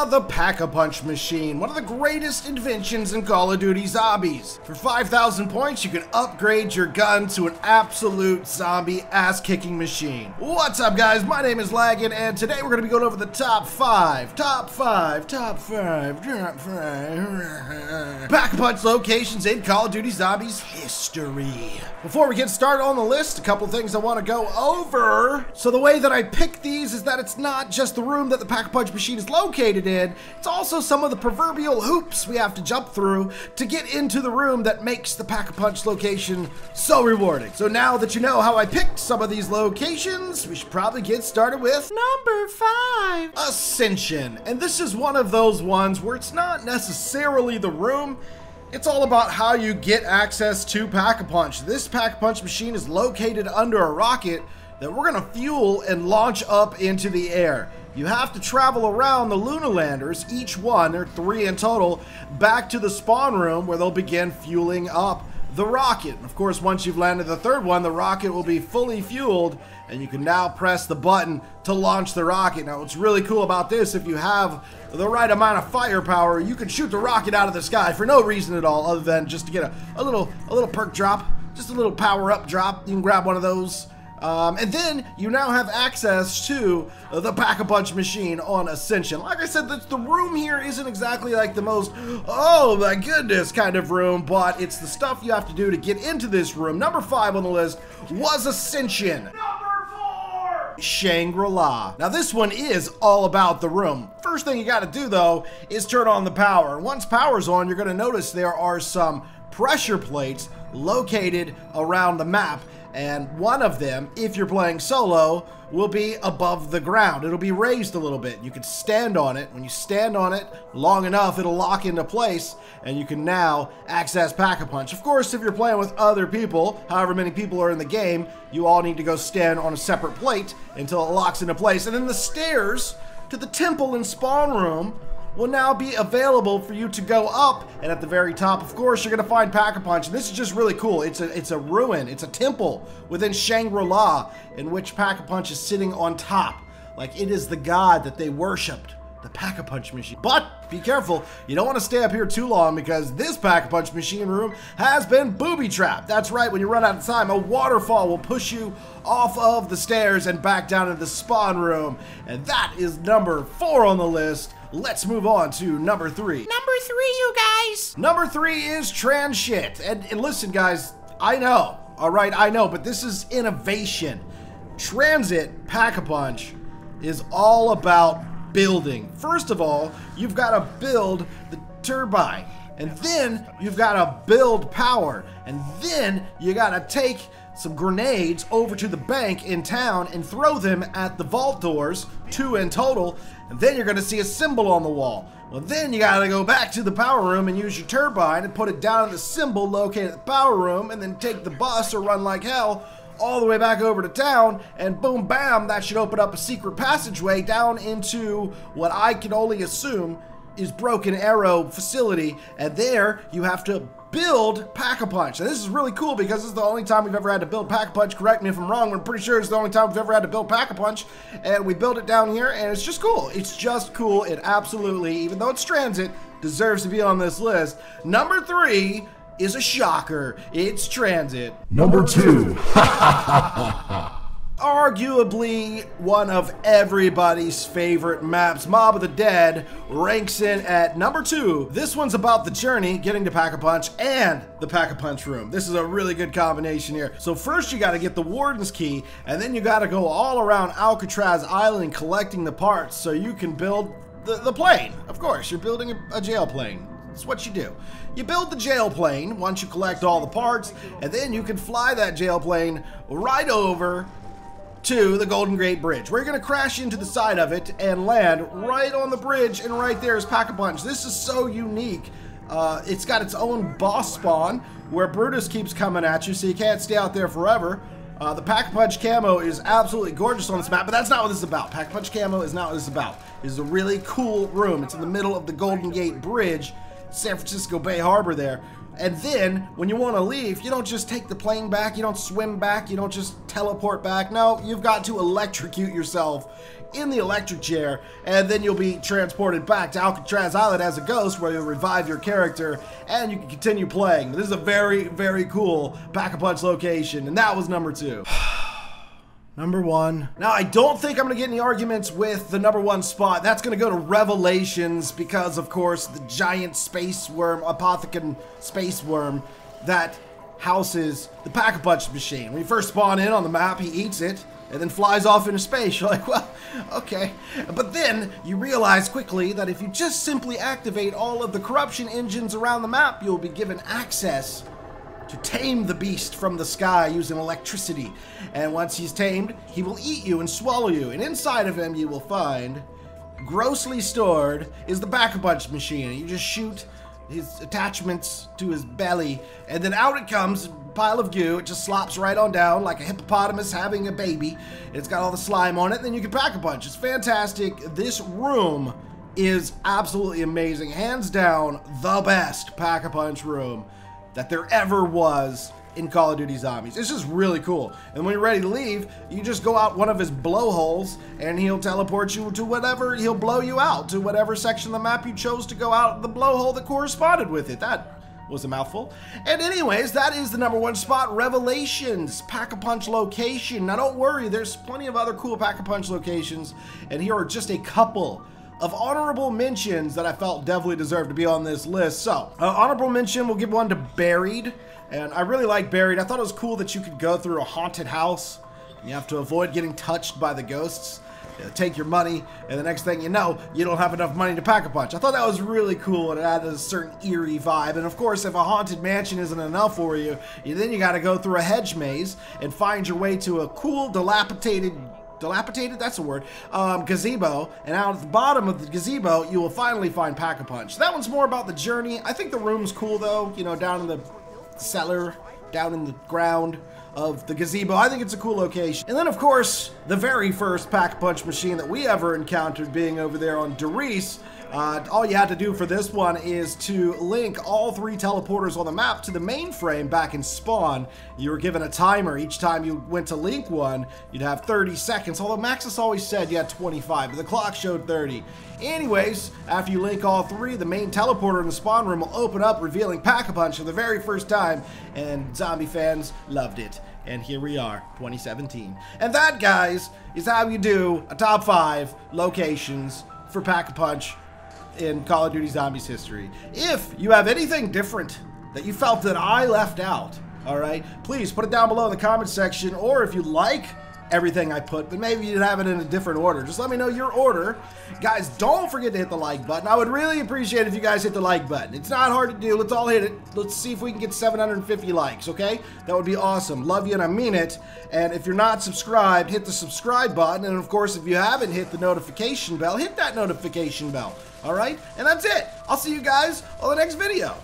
the Pack-a-Punch machine, one of the greatest inventions in Call of Duty Zombies. For 5,000 points, you can upgrade your gun to an absolute zombie ass-kicking machine. What's up, guys? My name is Laggin, and today we're going to be going over the top five Pack-a-Punch locations in Call of Duty Zombies history. Before we get started on the list, a couple things I want to go over. So the way that I pick these is that it's not just the room that the Pack-a-Punch machine is located in, it's also some of the proverbial hoops we have to jump through to get into the room that makes the Pack-a-Punch location so rewarding. So now that you know how I picked some of these locations, we should probably get started with number 5, Ascension. And this is one of those ones where it's not necessarily the room, it's all about how you get access to Pack-a-Punch. This Pack-a-Punch machine is located under a rocket that we're gonna fuel and launch up into the air. You have to travel around the Lunar Landers, each one, there are 3 in total, back to the spawn room where they'll begin fueling up the rocket. And of course, once you've landed the 3rd one, the rocket will be fully fueled and you can now press the button to launch the rocket. Now, what's really cool about this, if you have the right amount of firepower, you can shoot the rocket out of the sky for no reason at all other than just to get a little perk drop, just a little power-up drop. You can grab one of those. And then you now have access to the Pack-a-Punch machine on Ascension. Like I said, the room here isn't exactly like the most, oh my goodness kind of room, but it's the stuff you have to do to get into this room. Number 5 on the list was Ascension. Number 4, Shangrila. Now this one is all about the room. First thing you got to do though is turn on the power. And once power's on, you're going to notice there are some pressure plates located around the map. And one of them, if you're playing solo, will be above the ground. It'll be raised a little bit. You can stand on it. When you stand on it long enough, it'll lock into place, and you can now access Pack-a-Punch. Of course, if you're playing with other people, however many people are in the game, you all need to go stand on a separate plate until it locks into place. And then the stairs to the temple and spawn room will now be available for you to go up, and at the very top, of course, you're gonna find Pack-a-Punch. And this is just really cool. It's a ruin, it's a temple within Shangrila in which Pack-a-Punch is sitting on top. Like it is the god that they worshipped, the Pack-a-Punch machine. But be careful, you don't want to stay up here too long because this Pack-a-Punch machine room has been booby-trapped. That's right, when you run out of time, a waterfall will push you off of the stairs and back down into the spawn room. And that is number 4 on the list. Let's move on to number 3. Number 3, you guys. Number 3 is Transit. And listen, guys, I know, all right, I know, but this is innovation. Transit Pack-a-Punch is all about building. First of all, you've got to build the turbine, and then you've got to build power, and then you got to take some grenades over to the bank in town and throw them at the vault doors, 2 in total, and then you're going to see a symbol on the wall. Well, then you got to go back to the power room and use your turbine and put it down in the symbol located at the power room, and then take the bus or run like hell all the way back over to town, and boom, bam, that should open up a secret passageway down into what I can only assume is Broken Arrow facility, and there you have to build Pack-a-Punch. And this is really cool because this is the only time we've ever had to build Pack-a-Punch. Correct me if I'm wrong, but I'm pretty sure it's the only time we've ever had to build Pack-a-Punch. And we built it down here, and it's just cool. It's just cool. It absolutely, even though it's transit, deserves to be on this list. Number 3 is a shocker. It's Transit. Number 2. Arguably one of everybody's favorite maps, Mob of the Dead ranks in at number 2. This one's about the journey, getting to Pack-a-Punch, and the Pack-a-Punch room. This is a really good combination here. So first you gotta get the Warden's Key, and then you gotta go all around Alcatraz Island collecting the parts so you can build the plane. Of course, you're building a jail plane. That's what you do. You build the jail plane once you collect all the parts, and then you can fly that jail plane right over to the Golden Gate Bridge. We're gonna crash into the side of it and land right on the bridge, and right there is Pack-a-Punch. This is so unique. It's got its own boss spawn where Brutus keeps coming at you, so you can't stay out there forever. The Pack-a-Punch camo is absolutely gorgeous on this map, but that's not what this is about. Pack-a-Punch camo is not what this is about. It's a really cool room. It's in the middle of the Golden Gate Bridge, San Francisco Bay Harbor there. And then, when you want to leave, you don't just take the plane back, you don't swim back, you don't just teleport back. No, you've got to electrocute yourself in the electric chair, and then you'll be transported back to Alcatraz Island as a ghost, where you'll revive your character, and you can continue playing. This is a very, very cool Pack-a-Punch location, and that was number 2. Number 1. Now, I don't think I'm going to get any arguments with the number 1 spot. That's going to go to Revelations because, of course, the giant space worm, apothecary space worm that houses the Pack-a-Punch machine. When you first spawn in on the map, he eats it and then flies off into space. You're like, well, okay. But then you realize quickly that if you just simply activate all of the corruption engines around the map, you'll be given access to tame the beast from the sky using electricity. And once he's tamed, he will eat you and swallow you. And inside of him, you will find, grossly stored, is the Pack-a-Punch machine. You just shoot his attachments to his belly, and then out it comes, a pile of goo. It just slops right on down like a hippopotamus having a baby. It's got all the slime on it, and then you can Pack-a-Punch. It's fantastic. This room is absolutely amazing. Hands down, the best Pack-a-Punch room that there ever was in Call of Duty Zombies. It's just really cool. And when you're ready to leave, you just go out one of his blowholes and he'll teleport you to whatever, he'll blow you out to whatever section of the map you chose to go out the blowhole that corresponded with it. That was a mouthful. And anyways, that is the number 1 spot, Revelations, Pack-a-Punch location. Now don't worry, there's plenty of other cool Pack-a-Punch locations, and here are just a couple of honorable mentions that I felt definitely deserved to be on this list. So, honorable mention, we'll give one to Buried. And I really like Buried. I thought it was cool that you could go through a haunted house. And you have to avoid getting touched by the ghosts. They'll take your money, and the next thing you know, you don't have enough money to Pack-a-Punch. I thought that was really cool, and it added a certain eerie vibe. And of course, if a haunted mansion isn't enough for you, then you gotta go through a hedge maze and find your way to a cool, dilapidated, that's a word, gazebo, and out at the bottom of the gazebo, you will finally find Pack-a-Punch. That one's more about the journey. I think the room's cool, though, you know, down in the cellar, down in the ground of the gazebo. I think it's a cool location. And then, of course, the very first Pack-a-Punch machine that we ever encountered being over there on Doris. All you had to do for this one is to link all 3 teleporters on the map to the mainframe back in Spawn. You were given a timer. Each time you went to link one, you'd have 30 seconds, although Maxis always said you had 25, but the clock showed 30. Anyways, after you link all 3, the main teleporter in the spawn room will open up, revealing Pack-a-Punch for the very first time, and zombie fans loved it. And here we are, 2017. And that, guys, is how you do a top 5 locations for Pack-a-Punch in Call of Duty Zombies history. If you have anything different that you felt that I left out, alright, please put it down below in the comment section, or if you like everything I put, but maybe you'd have it in a different order, just let me know your order. Guys, don't forget to hit the like button. I would really appreciate if you guys hit the like button. It's not hard to do. Let's all hit it. Let's see if we can get 750 likes, okay? That would be awesome. Love you, and I mean it. And if you're not subscribed, hit the subscribe button. And of course, if you haven't hit the notification bell, hit that notification bell. All right? And that's it. I'll see you guys on the next video.